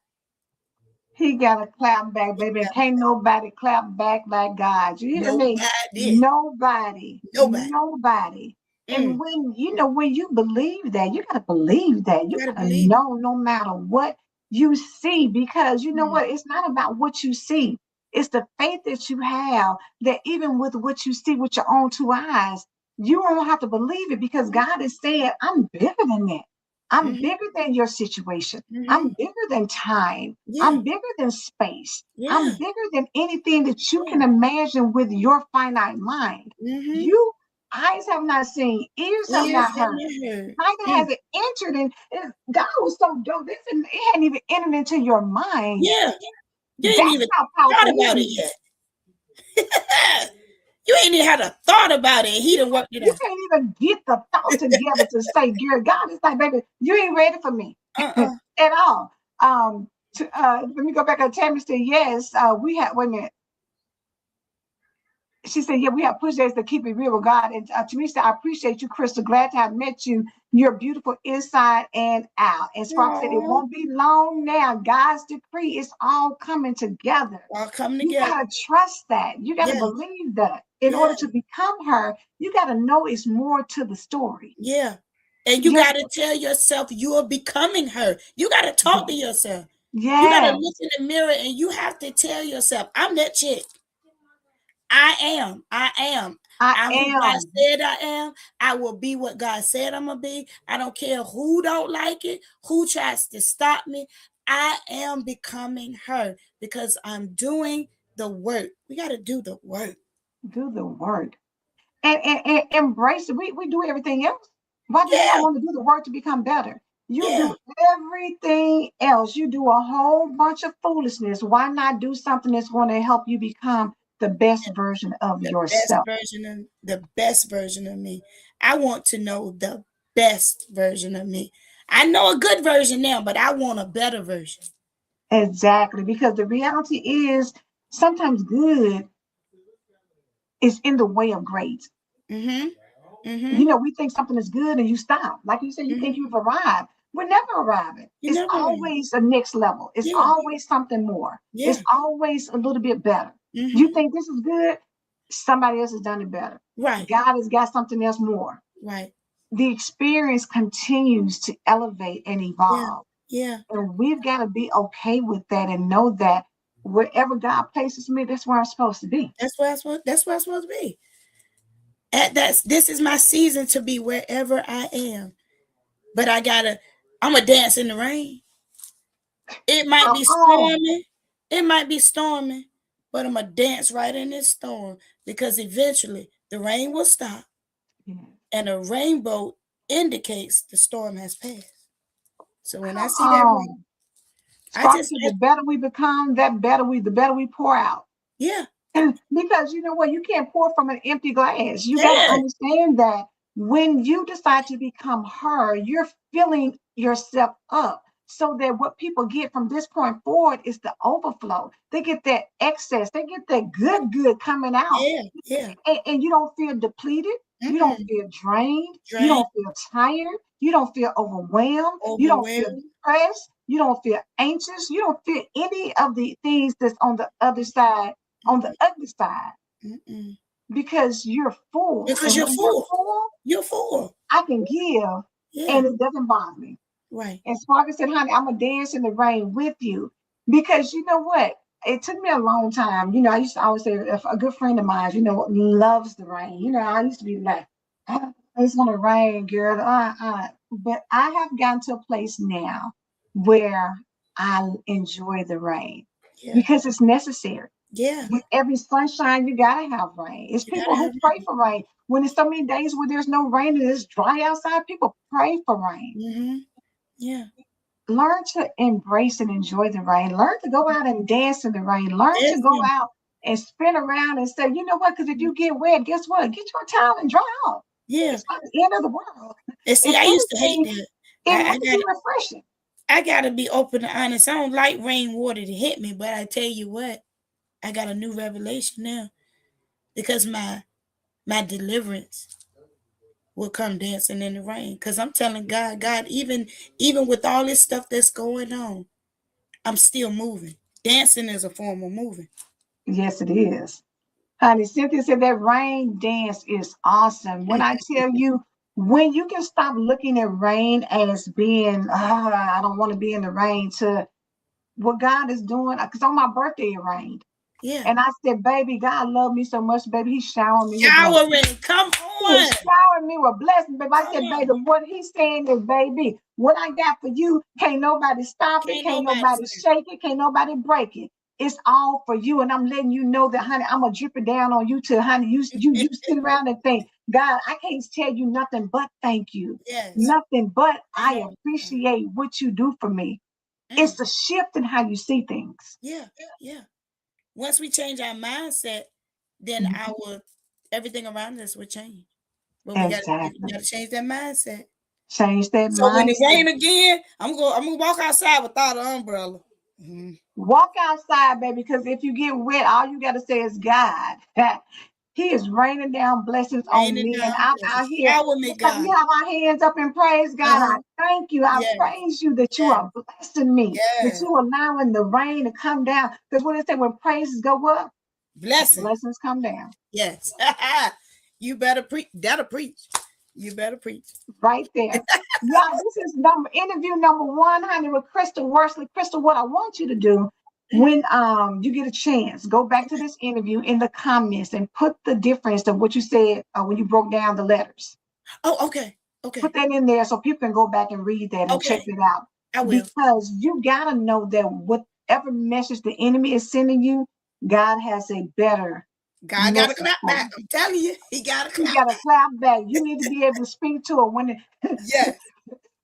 He got a clap back, baby. And can't nobody clap back like God. You hear me? Nobody. Nobody. Nobody. Nobody. And Mm, when you believe that, you gotta believe that. You you gotta gotta believe it. know no matter what you see, because you know Mm, what? It's not about what you see. It's the faith that you have that even with what you see with your own two eyes, you don't have to believe it, because God is saying, I'm bigger than that. I'm mm-hmm, bigger than your situation. mm-hmm. I'm bigger than time. Yeah, I'm bigger than space. I'm yeah, bigger than anything that you yeah. can imagine with your finite mind. Mm-hmm. You eyes have not seen, ears have Ears not have heard, not heard. neither Mm, has it entered in. God was so dope. It hadn't even entered into your mind. yeah, you ain't That's even how thought powerful he about it is. yet. You ain't even had a thought about it. He done worked it You out. can't even get the thought together to say, "Girl, God is like, baby, you ain't ready for me Uh-uh. at all." Let me go back. Tammy said, "Yes, we had." Wait a minute. She said, "Yeah, we have push days to keep it real with God." And Teresa, I appreciate you, Christil. Glad to have met you. You're beautiful inside and out. And Spark said, "It Aw, won't be long now. God's decree is all coming together." all coming You together. gotta trust that. You gotta Yes, believe that. In yeah, order to become her, you gotta know it's more to the story. yeah. And you got Just to tell yourself you are becoming her. You got to talk to yourself. You got to look yes, in the mirror and you have to tell yourself, I'm that chick. I am. I am. I I'm who God am. said I am. I will be what God said I'm going to be. I don't care who don't like it, who tries to stop me. I am becoming her because I'm doing the work. We got to do the work. Do the work. And embrace it. We do everything else. Why do you not Yeah. want to do the work to become better? You Yeah. do everything else. You do a whole bunch of foolishness. Why not do something that's going to help you become the best version of yourself? The best version of me. I want to know the best version of me. I know a good version now, but I want a better version. Exactly. Because the reality is sometimes good is in the way of great. Mm-hmm. Mm-hmm. We think something is good and you stop. Like you said, you think Mm-hmm. you've arrived. We're never arriving. You It's never know. always a next level. It's Yeah. always something more. Yeah. It's always a little bit better. You Mm-hmm. think this is good, somebody else has done it better. Right. God has got something else more. Right. The experience continues to elevate and Yeah. evolve. Yeah. And we've got to be okay with that and know that wherever God places me, that's where I'm supposed to be. That's where I'm supposed to be. This is my season to be wherever I am. But I'm going to dance in the rain. It might be storming. It might be storming, but I'm going to dance right in this storm because eventually the rain will stop and a rainbow indicates the storm has passed. So when I see that rain, the better we become, the better we pour out. Yeah. And because you know what, you can't pour from an empty glass. You got to understand that when you decide to become her, you're filling yourself up so that what people get from this point forward is the overflow. They get that excess. They get that good coming out. Yeah. And you don't feel depleted. Mm-hmm. You don't feel drained. You don't feel tired. You don't feel overwhelmed. You don't feel depressed. You don't feel anxious. You don't feel any of the things that's on the other side. On the ugly side, because you're full. Because you're full. You're full. I can give, and it doesn't bother me. Right. And Sparky said, honey, I'm going to dance in the rain with you. Because you know what? It took me a long time. You know, I used to always say, if a good friend of mine, you know, loves the rain. You know, I used to be like, oh, it's going to rain, girl. But I have gotten to a place now where I enjoy the rain because it's necessary. Yeah. With every sunshine, you gotta have rain. It's people who pray for rain. When there's so many days where there's no rain and it's dry outside, people pray for rain. Mm-hmm. Yeah. Learn to embrace and enjoy the rain. Learn to go out and dance in the rain. Learn to go out and spin around and say, you know what? Because if you get wet, guess what? Get your towel and dry off. Yeah. It's not the end of the world. And see, I used to hate that. It might be refreshing. I gotta be open and honest. I don't like rainwater to hit me, but I tell you what. I got a new revelation now because my deliverance will come dancing in the rain. Because I'm telling God, even with all this stuff that's going on, I'm still moving. Dancing is a form of moving. Yes, it is. Honey, Cynthia said that rain dance is awesome. When I tell you, when you can stop looking at rain as being, I don't want to be in the rain, to what God is doing, because on my birthday it rained. Yeah. And I said, baby, God loved me so much, baby. He's showering me. Come on. He's showering me with blessings, baby. I said, baby, what he's saying is, baby, what I got for you, can't nobody stop it. Can't nobody shake it. Can't nobody break it. It's all for you. And I'm letting you know that, honey, I'm going to drip it down on you till, honey, you sit around and think, God, I can't tell you nothing but thank you. Yes. Nothing but I appreciate what you do for me. It's a shift in how you see things. Yeah. Once we change our mindset, then everything around us will change. But we gotta change that mindset. Change that mindset. So when it rain again, I'm gonna walk outside without an umbrella. Mm-hmm. Walk outside, baby, because if you get wet, all you gotta say is God. He is raining down blessings on me, and I'm out here. Me, God. We have our hands up and praise God. I thank you. I praise you that you are blessing me, that you are allowing the rain to come down. Because when they say when praises go up, blessings come down. Yes. You better preach. That'll preach. You better preach. Right there. Y'all, this is interview number 1, honey, with Christil Worsley. Christil, what I want you to do, when you get a chance, go back to this interview in the comments and put the difference of what you said when you broke down the letters. Oh, okay. Put that in there so people can go back and read that and check it out. I will. Because you got to know that whatever message the enemy is sending you, God has a better God got to clap back. I'm telling you, he got to clap back. You got to clap back. You need to be able to speak to it when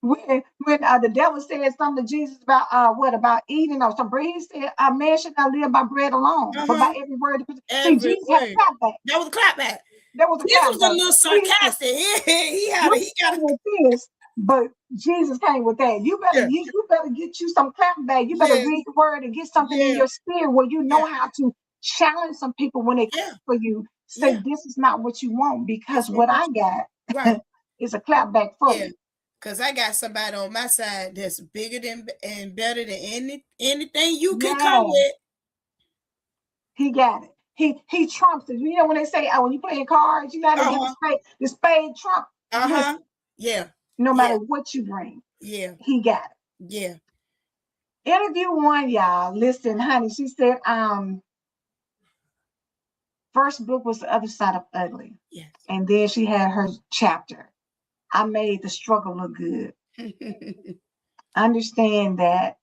when the devil said something to Jesus about about eating or some bread, he said, a man should not live by bread alone, but by every word. See, Jesus had a clap back. That was a clap back. This was a little sarcastic. He got this, but Jesus came with that. You better get you some clap back. You better read the word and get something in your spirit where you know how to challenge some people when they come for you. Say this is not what you want, because what I got is a clap back for you. Because I got somebody on my side that's bigger than and better than anything you can come with. He got it. He trumps it. You know when they say, when you playing cards, you gotta get the spade trump. Yeah. No matter what you bring. Yeah. He got it. Yeah. Interview one, y'all. Listen, honey, she said, first book was The Other Side of Ugly. Yes. And then she had her chapter. I made the struggle look good. Understand that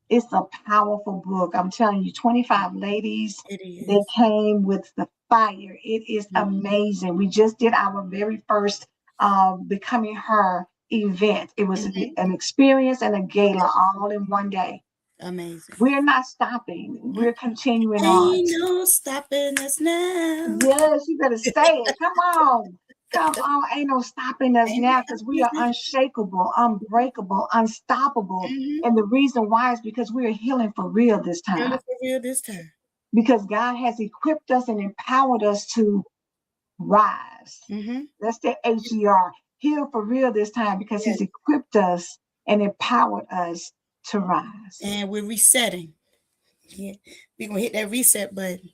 it's a powerful book. I'm telling you, 25 ladies, It they is. came with the fire. It is Mhm. amazing. We just did our very first Becoming Her event. It was Mhm. an experience and a gala all in one day. Amazing. We're not stopping. Mhm. We're continuing on. Ain't no stopping us now. Yes, you better say it. Come on. Come on. Ain't no stopping us Ain't no now because stopping we us are now. unshakable, unbreakable, unstoppable. Mm-hmm. And the reason why is because we are healing for real this Really time. for real this time. Because God has equipped us and empowered us to rise. Mm-hmm. That's the HER. Heal for real this time because Yes. He's equipped us and empowered us to rise. And we're resetting. Yeah. We're gonna hit that reset button.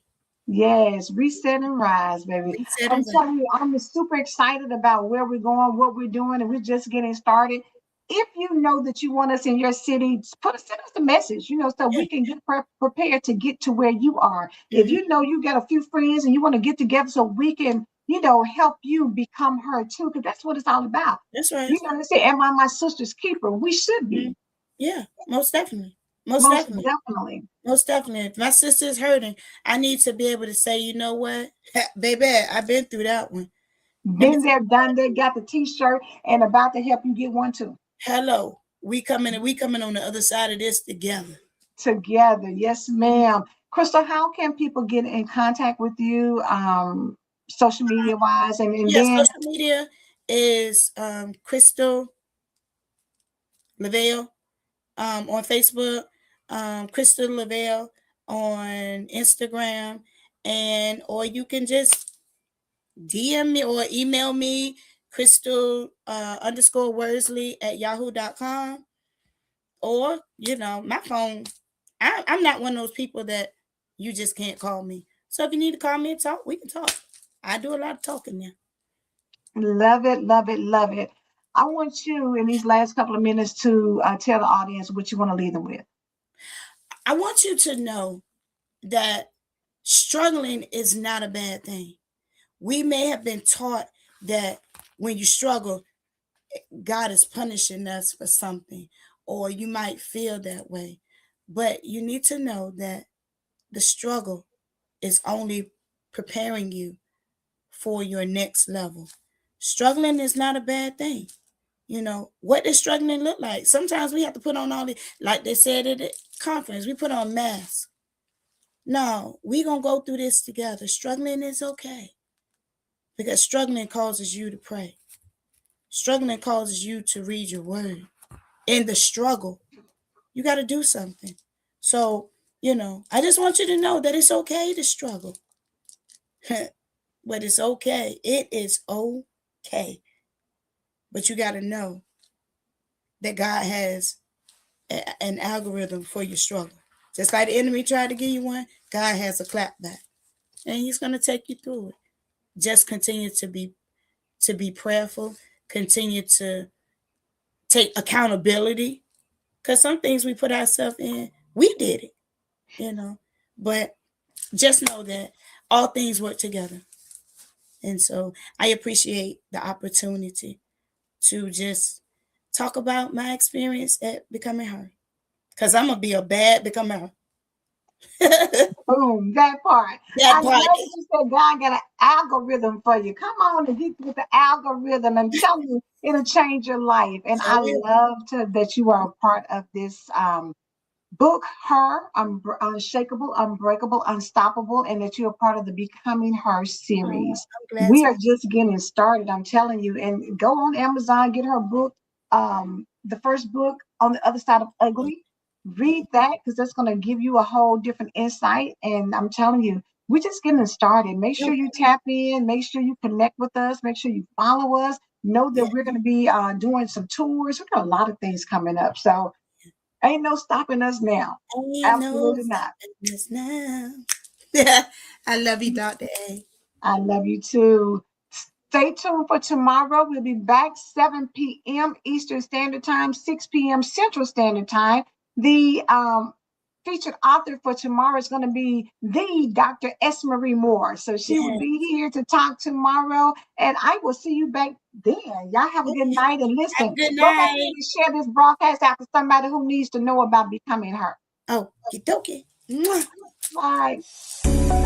Yes, reset and rise, baby. I'm Resetting button. telling you, I'm super excited about where we're going, what we're doing, and we're just getting started. If you know that you want us in your city, send us a message, so Yeah. we can get prepared to get to where you are. If Mm-hmm. you know you got a few friends and you want to get together so we can, help you become her too, because that's what it's all about. That's right. They say, am I my sister's keeper? We should Mm-hmm. be, Yeah, most definitely. Most most definitely. definitely. Most definitely. If my sister's hurting, I need to be able to say, you know what? Baby, I've been through that one. And Been there, done that, got the t-shirt, and about to help you get one too. hello, we coming on the other side of this together. Together. Yes, ma'am. Crystal, how can people get in contact with you, social media wise? And Yeah, then social media is Christil Lavelle on Facebook, Christil Lavelle on Instagram, and or you can just DM me or email me, Christil underscore Worsley at yahoo.com. Or, my phone. I'm not one of those people that you just can't call me. So if you need to call me and talk, we can talk. I do a lot of talking now. love it, love it, love it. I want you in these last couple of minutes to tell the audience what you want to leave them with. I want you to know that struggling is not a bad thing. We may have been taught that when you struggle, God is punishing us for something, or you might feel that way. But you need to know that the struggle is only preparing you for your next level. Struggling is not a bad thing. What does struggling look like? Sometimes we have to put on all the, like they said at the conference, we put on masks. No, we gonna go through this together. Struggling is okay because struggling causes you to pray. Struggling causes you to read your word. In the struggle, you got to do something. So, I just want you to know that it's okay to struggle. But it's okay. It is okay. But you got to know that God has an algorithm for your struggle. Just like the enemy tried to give you one, God has a clapback, and He's going to take you through it. Just continue to be prayerful. Continue to take accountability, because some things we put ourselves in, we did it, But just know that all things work together, and so I appreciate the opportunity to just talk about my experience at becoming her. Because I'm going to be a bad becoming her. Boom, that part. That I love part. that you said God got an algorithm for you. Come on and get with the algorithm. I'm telling you, it'll change your life. And So I real. love that you are a part of this book, Unshakable, Unbreakable, Unstoppable, and that you're part of the Becoming Her Oh, series. I'm glad We to. are just getting started, I'm telling you. And go on Amazon, get her book, the first book, On the Other Side of Ugly. Read that because that's going to give you a whole different insight. And I'm telling you, we're just getting started. Make sure you tap in, make sure you connect with us, make sure you follow us. Know that Yeah. we're going to be doing some tours. We've got a lot of things coming up. So, ain't no stopping us now. Ain't no Absolutely not. stopping us now. Yeah. I love you, Dr. A. I love you too. Stay tuned for tomorrow. We'll be back 7 p.m. Eastern Standard Time, 6 p.m. Central Standard Time. The featured author for tomorrow is going to be the Dr. S. Marie Moore. So she will Yes. be here to talk tomorrow, and I will see you back then. Y'all have a good Okay. night, and Have listen, a good go ahead night. and share this broadcast out to somebody who needs to know about becoming her. Oh, okie dokie. Mwah. Bye.